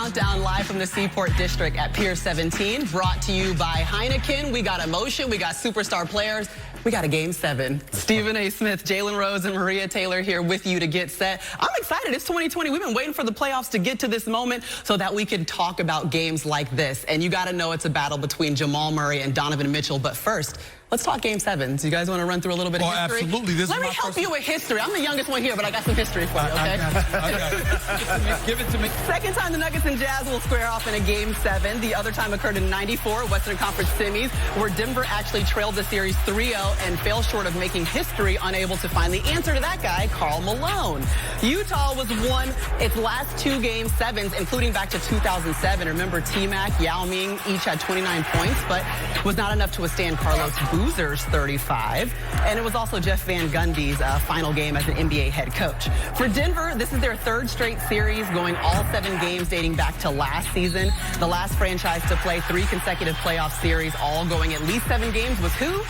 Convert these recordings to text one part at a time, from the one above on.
Countdown live from the Seaport District at Pier 17, brought to you by Heineken. We got emotion, we got superstar players, we got a Game 7. Stephen A. Smith, Jalen Rose, and Maria Taylor here with you to get set. I'm excited. It's 2020. We've been waiting for the playoffs to get to this moment so that we can talk about games like this. And you got to know it's a battle between Jamal Murray and Donovan Mitchell. But first, let's talk Game 7s. You guys want to run through a little bit of history? Absolutely. Let me help you with history. I'm the youngest one here, but I got some history for you, okay? I got it. Give it to me. Second time the Nuggets and Jazz will square off in a Game 7. The other time occurred in '94, Western Conference Semis, where Denver actually trailed the series 3-0 and fell short of making history, unable to find the answer to that guy, Karl Malone. Utah was won its last two Game 7s, including back to 2007. Remember, T-Mac, Yao Ming each had 29 points, but was not enough to withstand Carlos Boozer's 35. And it was also Jeff Van Gundy's final game as an NBA head coach. For Denver, this is their third straight series, going all 7 games dating back to last season. The last franchise to play 3 consecutive playoff series, all going at least 7 games, was who?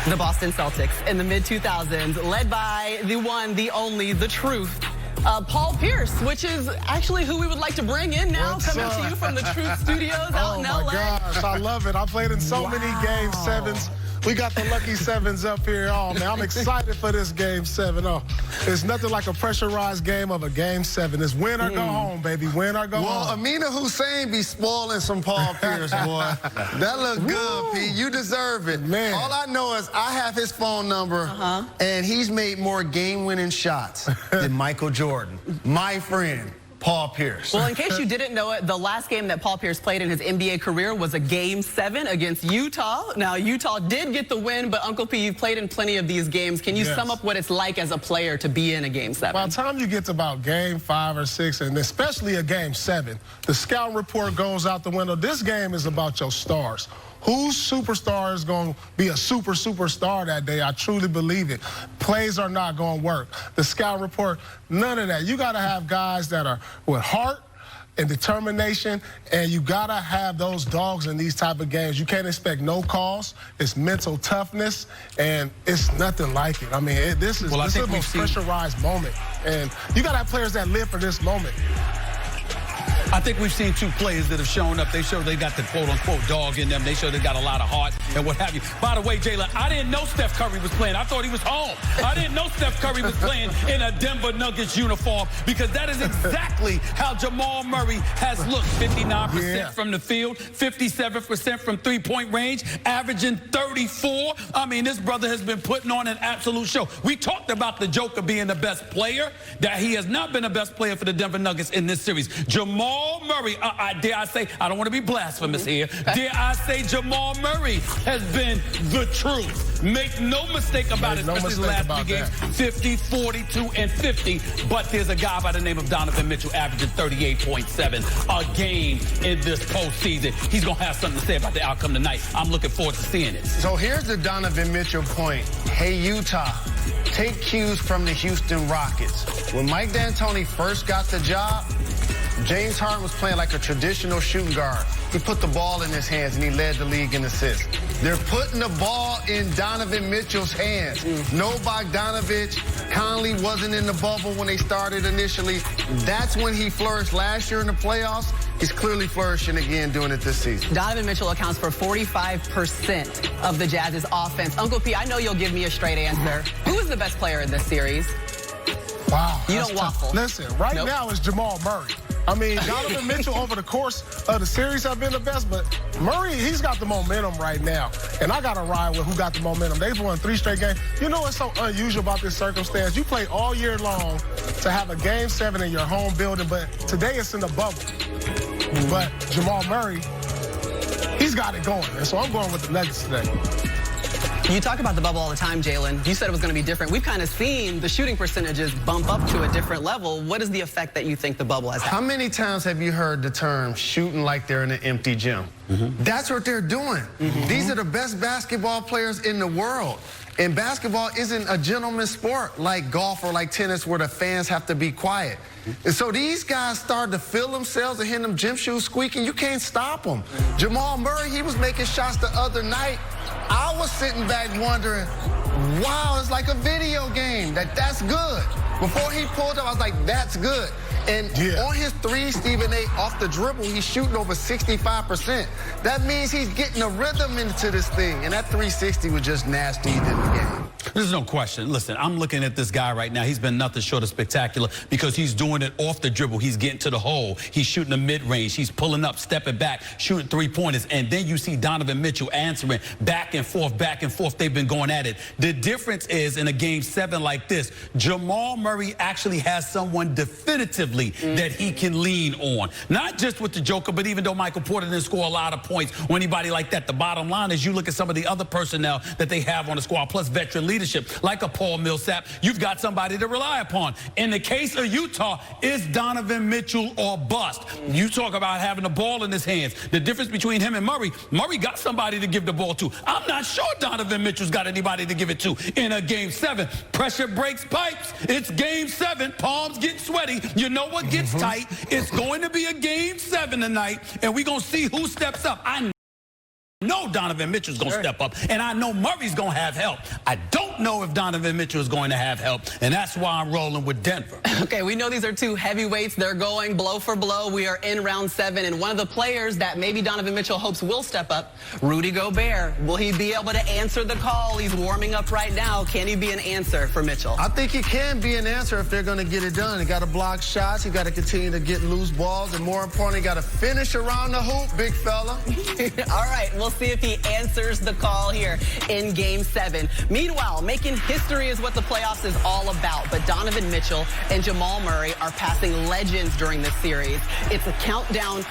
The Boston Celtics in the mid-2000s, led by the one, the only, the truth, Paul Pierce, which is actually who we would like to bring in now, coming to you from the Truth Studios out in LA. Oh my gosh, I love it. I played in so many Game 7s. We got the lucky 7s up here. Oh, man, I'm excited for this Game 7. Oh, it's nothing like a pressurized game of a Game 7. It's win or go home, baby. Win or go home. Well, Amina Hussein be spoiling some Paul Pierce, boy. That look good, Pete. You deserve it. Man. All I know is I have his phone number, and he's made more game-winning shots than Michael Jordan. My friend, Paul Pierce. Well, in case you didn't know it, the last game that Paul Pierce played in his NBA career was a Game 7 against Utah. Now, Utah did get the win, but Uncle P, you've played in plenty of these games. Can you sum up what it's like as a player to be in a Game 7? By the time you get to about Game 5 or 6, and especially a Game 7, the scout report goes out the window. This game is about your stars. Whose superstar is going to be a superstar that day? I truly believe it. Plays are not going to work. The scout report, none of that. You got to have guys that are with heart and determination, and you got to have those dogs in these type of games. You can't expect no calls. It's mental toughness, and it's nothing like it. I mean, this is the most pressurized moment, and you got to have players that live for this moment. I think we've seen 2 players that have shown up. They show they got the quote-unquote dog in them. They show they got a lot of heart and what have you. By the way, Jalen, I didn't know Steph Curry was playing. I thought he was home. I didn't know Steph Curry was playing in a Denver Nuggets uniform, because that is exactly how Jamal Murray has looked. 59% from the field, 57% from three-point range, averaging 34. I mean, this brother has been putting on an absolute show. We talked about the Joker being the best player, that he has not been the best player for the Denver Nuggets in this series. Jamal Murray, dare I say, I don't want to be blasphemous here. Dare I say Jamal Murray has been the truth. Make no mistake about it, especially the last 3 games, 50, 42, and 50. But there's a guy by the name of Donovan Mitchell averaging 38.7 a game in this postseason. He's going to have something to say about the outcome tonight. I'm looking forward to seeing it. So here's the Donovan Mitchell point. Hey, Utah, take cues from the Houston Rockets. When Mike D'Antoni first got the job, James Harden was playing like a traditional shooting guard. He put the ball in his hands, and he led the league in assists. They're putting the ball in Donovan Mitchell's hands. No Bogdanovich. Conley wasn't in the bubble when they started initially. That's when he flourished last year in the playoffs. He's clearly flourishing again doing it this season. Donovan Mitchell accounts for 45% of the Jazz's offense. Uncle P, I know you'll give me a straight answer. Who is the best player in this series? Wow. You don't waffle. Listen, right now it's Jamal Murray. I mean, Donovan Mitchell over the course of the series have been the best, but Murray, he's got the momentum right now. And I got to ride with who got the momentum. They've won 3 straight games. You know what's so unusual about this circumstance? You play all year long to have a Game 7 in your home building, but today it's in the bubble. But Jamal Murray, he's got it going. And so I'm going with the Nuggets today. You talk about the bubble all the time, Jalen. You said it was going to be different. We've kind of seen the shooting percentages bump up to a different level. What is the effect that you think the bubble has had? How many times have you heard the term shooting like they're in an empty gym? That's what they're doing. These are the best basketball players in the world. And basketball isn't a gentleman's sport like golf or like tennis where the fans have to be quiet. And so these guys start to feel themselves and hear them gym shoes squeaking. You can't stop them. Jamal Murray, he was making shots the other night. I was sitting back wondering, wow, it's like a video game. That's good. Before he pulled up, I was like, that's good. And on his three, Stephen A., off the dribble, he's shooting over 65%. That means he's getting a rhythm into this thing. And that 360 was just nasty in the game. There's no question. Listen, I'm looking at this guy right now. He's been nothing short of spectacular because he's doing it off the dribble. He's getting to the hole. He's shooting the mid-range. He's pulling up, stepping back, shooting three-pointers. And then you see Donovan Mitchell answering back and forth, back and forth. They've been going at it. The difference is in a game 7 like this, Jamal Murray actually has someone definitively that he can lean on. Not just with the Joker, but even though Michael Porter didn't score a lot of points or anybody like that, the bottom line is you look at some of the other personnel that they have on the squad, plus veteran leadership, like a Paul Millsap, you've got somebody to rely upon. In the case of Utah, it's Donovan Mitchell or bust. You talk about having the ball in his hands. The difference between him and Murray, Murray got somebody to give the ball to. I'm not sure Donovan Mitchell's got anybody to give it to in a game 7. Pressure breaks pipes. It's game 7. Palms get sweaty. You know what gets tight? It's going to be a game 7 tonight, and we're going to see who steps up. I know Donovan Mitchell's going to step up, and I know Murray's going to have help. I don't know if Donovan Mitchell is going to have help, and that's why I'm rolling with Denver. Okay, we know these are two heavyweights. They're going blow for blow. We are in round 7, and one of the players that maybe Donovan Mitchell hopes will step up, Rudy Gobert. Will he be able to answer the call? He's warming up right now. Can he be an answer for Mitchell? I think he can be an answer if they're going to get it done. He got to block shots. He got to continue to get loose balls, and more importantly, got to finish around the hoop, big fella. All right, we'll see if he answers the call here in game 7. Meanwhile, making history is what the playoffs is all about, but Donovan Mitchell and Jamal Murray are passing legends during this series. It's a countdown.